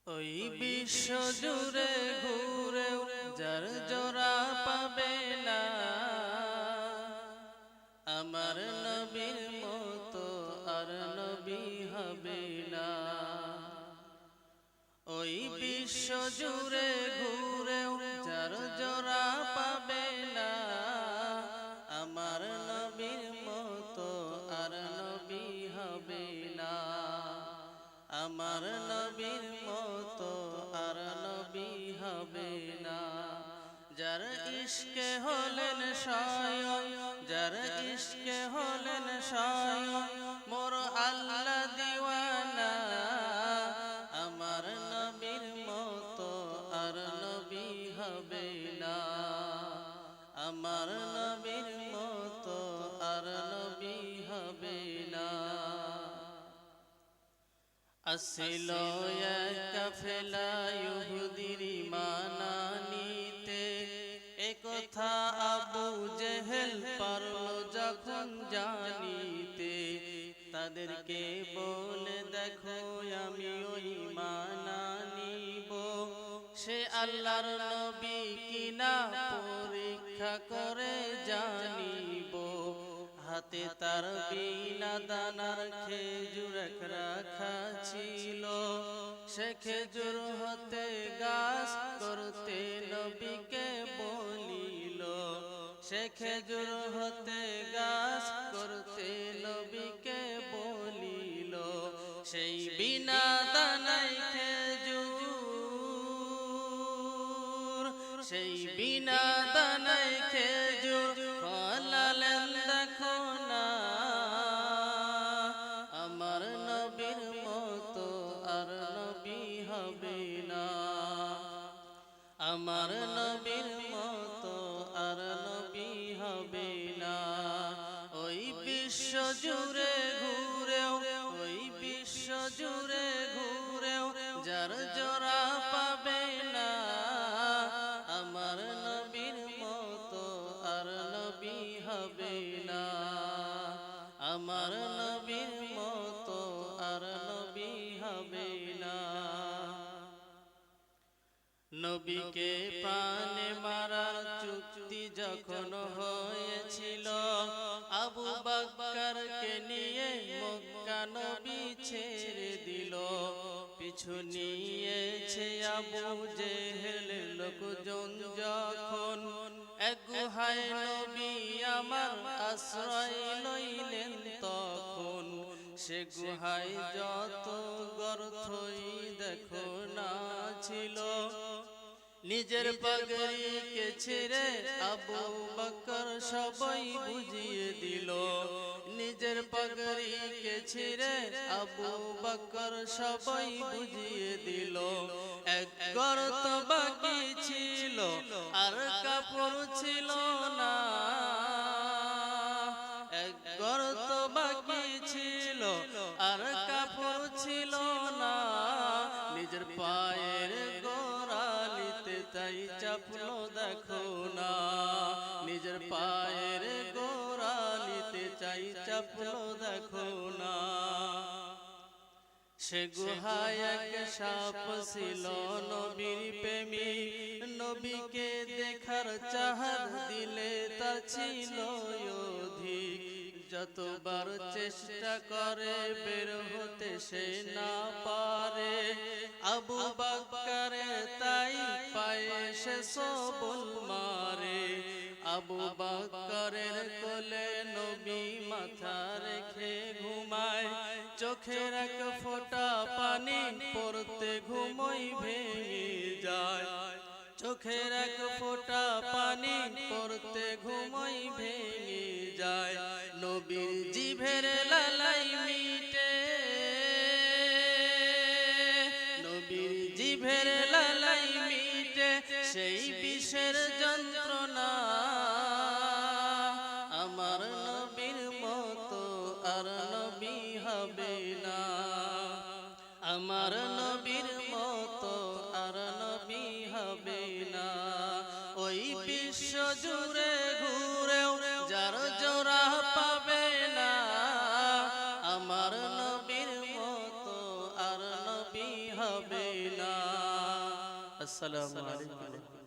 ওই বিশ্ব জুড়ে ঘুরেও যার জোড়া পাবে না আমার নবীর মতো আর নবী হবে না। ওই বিশ্ব জুড়ে ঘুরেও যার জোড়া পাবে না আমার নবীর মতো আর নবী হবে না। আমার নবীর মতো আর নবী হবে না। যার ইশকে হলেন স্বয়ং, যার ইশকে হলেন স্বয়ং মোর আল্লাহ দিওয়ানা আমার নবীর মতো আর নবী হবে না। আমার নবীর মতো আর নবী হবে না। আসিল এক কাফেলা ইহুদির ঈমান আনিতে, একথা আবু জেহেল পারল যখন জানিতে। তাদেরকে বলে দেখো আমিও ঈমান আনিব, সে আল্লাহর নবী কিনা পরীক্ষা করে জানিব। হাতে তার বিনা দানার খেজুর রাখা ছিল, সে খেজুর হতে গাছ করতে নবীকে বলিল। সে খেজুর হতে গাছ করতে নবীকে বলিল। সেই বিনা দানাই খেজুর, সেই বিনা দানাই খেজুর ফলালেন দেখো না আমার নবীর মতো আর নবী হবে না। আমার নবীর মতো আর নবী হবে না। ওই বিশ্ব জুড়ে ঘুরেও, ওই বিশ্ব জুড়ে ঘুরেও যার জোড়া পাবে না আমার নবীর মতো আর নবী হবে না। আমার নবীর মতো আর নবী হবে না। নবীকে প্রাণে মারার চুক্তি যখন হয়েছিল, আবু বকরকে নিয়ে মক্কা নবী ছেড়ে দিল। পিছু নিয়েছে আবু জেহেল লোকজন যখন, এক গুহায় নবী আমার আশ্রয় লইলেন তখন। সে গুহায় যত গর্তই দেখো না ছিল, নিজের পাগড়িকে ছেড়ে আবু বকর সবাই বুঝিয়ে দিল। নিজের পাগড়িকে ছেড়ে আবু বকর সবাই বুঝিয়ে দিল। এক গর্ত বাকি ছিল আর কাপড় ছিল না, এক গর্ত বাকি ছিল আর কাপড় ছিল না। নিজের পায়ের গোড়ালিতে তাই চাপলো দেখো না, নিজের পায়ের গোড়ালিতে চাই চাপলো দেখো না। সে গুহায় এক সাপ ছিল নবীর প্রেমিক, নবীকে দেখার চাহাত দিলে তার ছিল অধিক। যতবার চেষ্টা করে বের হতে সে না পারে, আবু বকরের তাই পায়ে সে সবল মারে। আবু বকরের কোলে নবী মাথা রেখে ঘুমায়, চোখের এক ফোঁটা পানি পড়তে ঘুমই ভেঙে যায়। চোখের এক ফোঁটা পানি পড়তে ঘুমই ভেঙে যায়। নবীর জিভের লালাই মিটে, নবীর জিভের লালাই মিটে সেই বিষের যন্ত্রণা আমার নবীর মতো আর নবী হবে না। আমার নবীর মতো আর নবী হবে না। ওই বিশ্ব জুড়ে ঘুরেও যার জোড়া পাবে না আমার নবীর মতো আর নবী হবে না। আসসালামু আলাইকুম।